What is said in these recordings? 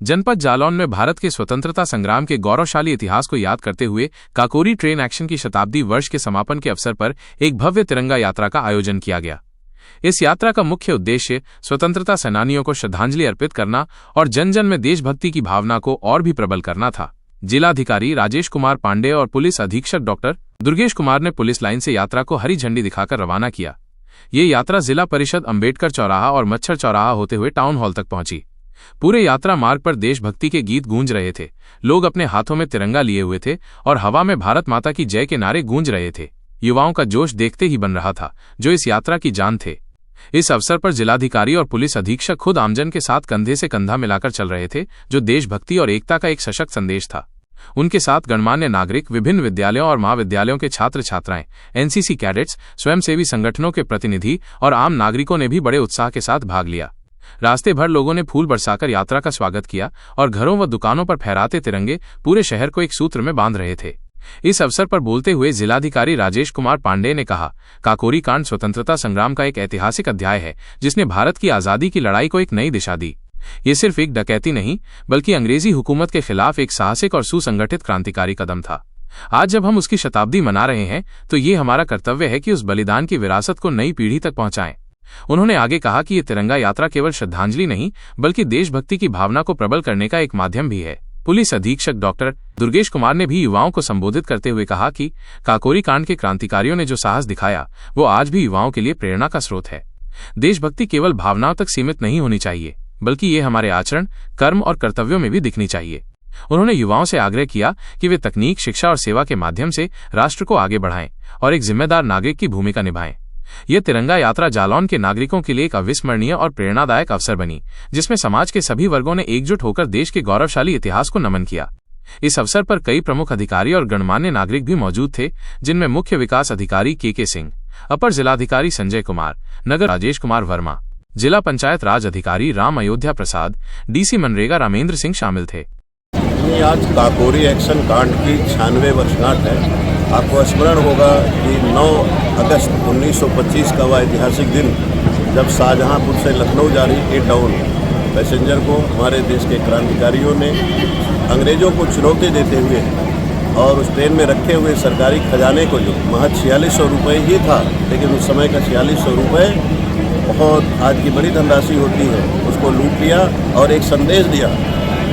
जनपद जालौन में भारत के स्वतंत्रता संग्राम के गौरवशाली इतिहास को याद करते हुए काकोरी ट्रेन एक्शन की शताब्दी वर्ष के समापन के अवसर पर एक भव्य तिरंगा यात्रा का आयोजन किया गया। इस यात्रा का मुख्य उद्देश्य स्वतंत्रता सेनानियों को श्रद्धांजलि अर्पित करना और जन जन में देशभक्ति की भावना को और भी प्रबल करना था। जिलाधिकारी राजेश कुमार पांडे और पुलिस अधीक्षक डॉक्टर दुर्गेश कुमार ने पुलिस लाइन से यात्रा को हरी झंडी दिखाकर रवाना किया। ये यात्रा जिला परिषद अंबेडकर चौराहा और मच्छर चौराहा होते हुए टाउन हॉल तक पहुंची। पूरे यात्रा मार्ग पर देशभक्ति के गीत गूंज रहे थे। लोग अपने हाथों में तिरंगा लिए हुए थे और हवा में भारत माता की जय के नारे गूंज रहे थे। युवाओं का जोश देखते ही बन रहा था, जो इस यात्रा की जान थे। इस अवसर पर जिलाधिकारी और पुलिस अधीक्षक खुद आमजन के साथ कंधे से कंधा मिलाकर चल रहे थे, जो देशभक्ति और एकता का एक सशक्त संदेश था। उनके साथ गणमान्य नागरिक, विभिन्न विद्यालयों और महाविद्यालयों के छात्र छात्राएं, एनसीसी कैडेट्स, स्वयंसेवी संगठनों के प्रतिनिधि और आम नागरिकों ने भी बड़े उत्साह के साथ भाग लिया। रास्ते भर लोगों ने फूल बरसाकर यात्रा का स्वागत किया और घरों व दुकानों पर फहराते तिरंगे पूरे शहर को एक सूत्र में बांध रहे थे। इस अवसर पर बोलते हुए जिलाधिकारी राजेश कुमार पांडे ने कहा, काकोरी कांड स्वतंत्रता संग्राम का एक ऐतिहासिक अध्याय है, जिसने भारत की आजादी की लड़ाई को एक नई दिशा दी। ये सिर्फ एक डकैती नहीं, बल्कि अंग्रेजी हुकूमत के खिलाफ एक साहसिक और सुसंगठित क्रांतिकारी कदम था। आज जब हम उसकी शताब्दी मना रहे हैं, तो ये हमारा कर्तव्य है कि उस बलिदान की विरासत को नई पीढ़ी तक पहुंचाएं। उन्होंने आगे कहा कि ये तिरंगा यात्रा केवल श्रद्धांजलि नहीं, बल्कि देशभक्ति की भावना को प्रबल करने का एक माध्यम भी है। पुलिस अधीक्षक डॉक्टर दुर्गेश कुमार ने भी युवाओं को संबोधित करते हुए कहा कि काकोरी कांड के क्रांतिकारियों ने जो साहस दिखाया, वो आज भी युवाओं के लिए प्रेरणा का स्रोत है। देशभक्ति केवल भावनाओं तक सीमित नहीं होनी चाहिए, बल्कि ये हमारे आचरण, कर्म और कर्तव्यों में भी दिखनी चाहिए। उन्होंने युवाओं से आग्रह किया कि वे तकनीक, शिक्षा और सेवा के माध्यम से राष्ट्र को आगे बढ़ाएं और एक जिम्मेदार नागरिक की भूमिका निभाएं। यह तिरंगा यात्रा जालौन के नागरिकों के लिए एक अविस्मरणीय और प्रेरणादायक अवसर बनी, जिसमें समाज के सभी वर्गों ने एकजुट होकर देश के गौरवशाली इतिहास को नमन किया। इस अवसर पर कई प्रमुख अधिकारी और गणमान्य नागरिक भी मौजूद थे, जिनमें मुख्य विकास अधिकारी के सिंह, अपर जिलाधिकारी संजय कुमार, नगर राजेश कुमार वर्मा, जिला पंचायत राज अधिकारी राम अयोध्या प्रसाद, डीसी मनरेगा रामेंद्र सिंह शामिल थे। आज काकोरी एक्शन कांड की 96वीं वर्षगांठ है। आपको स्मरण होगा कि 9 अगस्त 1925 का वह ऐतिहासिक दिन, जब शाहजहांपुर से लखनऊ जा रही ए टाउन पैसेंजर को हमारे देश के क्रांतिकारियों ने अंग्रेजों को चुनौती देते हुए और उस ट्रेन में रखे हुए सरकारी खजाने को, जो महज 4600 रुपये ही था, लेकिन उस समय का 4600 रुपये बहुत आज की बड़ी धनराशि होती है, उसको लूट लिया और एक संदेश दिया,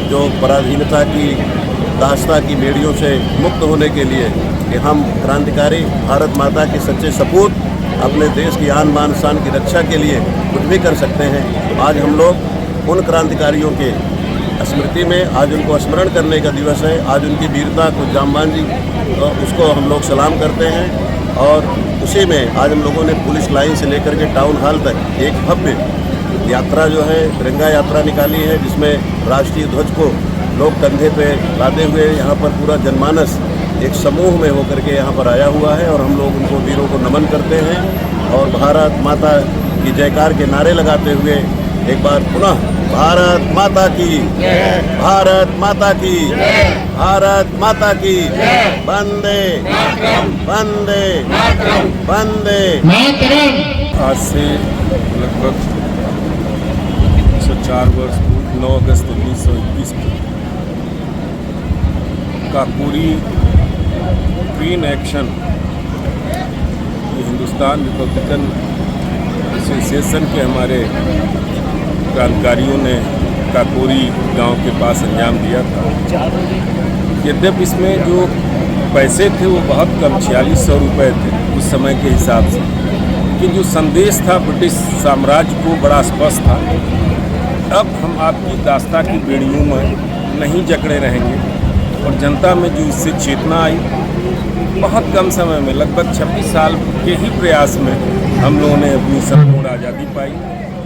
जो पराधीनता की, दास्ता की बेड़ियों से मुक्त होने के लिए कि हम क्रांतिकारी भारत माता के सच्चे सपूत अपने देश की आन बान शान की रक्षा के लिए कुछ भी कर सकते हैं। तो आज हम लोग उन क्रांतिकारियों के स्मृति में आज उनको स्मरण करने का दिवस है। आज उनकी वीरता को जामबाजी, उसको हम लोग सलाम करते हैं और उसी में आज हम लोगों ने पुलिस लाइन से लेकर के टाउन हॉल तक एक भव्य यात्रा जो है तिरंगा यात्रा निकाली है, जिसमें राष्ट्रीय ध्वज को लोग कंधे पे लादे हुए यहाँ पर पूरा जनमानस एक समूह में होकर के यहाँ पर आया हुआ है और हम लोग उनको वीरों को नमन करते हैं और भारत माता की जयकार के नारे लगाते हुए एक बार पुनः भारत माता की, भारत माता की, भारत माता की, वंदे वंदे वंदे। आज से लगभग 104 वर्ष पूर्व 9 अगस्त 1921 को Kakori train action, Hindustan Republican association के हमारे क्रांतिकारियों ने काकोरी गांव के पास अंजाम दिया था। यद्यपि इसमें जो पैसे थे वो बहुत कम 4600 रुपये थे उस समय के हिसाब से, लेकिन जो संदेश था ब्रिटिश साम्राज्य को बड़ा स्पष्ट था। अब हम आपकी दास्ता की बेड़ियों में नहीं जकड़े रहेंगे और जनता में जो इससे चेतना आई, बहुत कम समय में लगभग 26 साल के ही प्रयास में हम लोगों ने अपनी संपूर्ण आज़ादी पाई।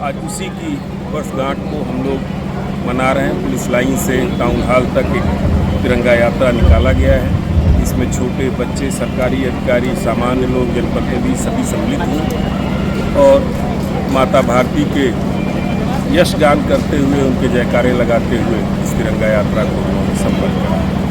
आज उसी की वर्षगांठ को हम लोग मना रहे हैं। पुलिस लाइन से टाउन हॉल तक एक तिरंगा यात्रा निकाला गया है, इसमें छोटे बच्चे, सरकारी अधिकारी, सामान्य लोग, जनप्रतिनिधि सभी सम्मिलित हुए और माता भारती के यश गान करते हुए, उनके जयकारे लगाते हुए इस तिरंगा यात्रा को उन्होंने संपन्न किया।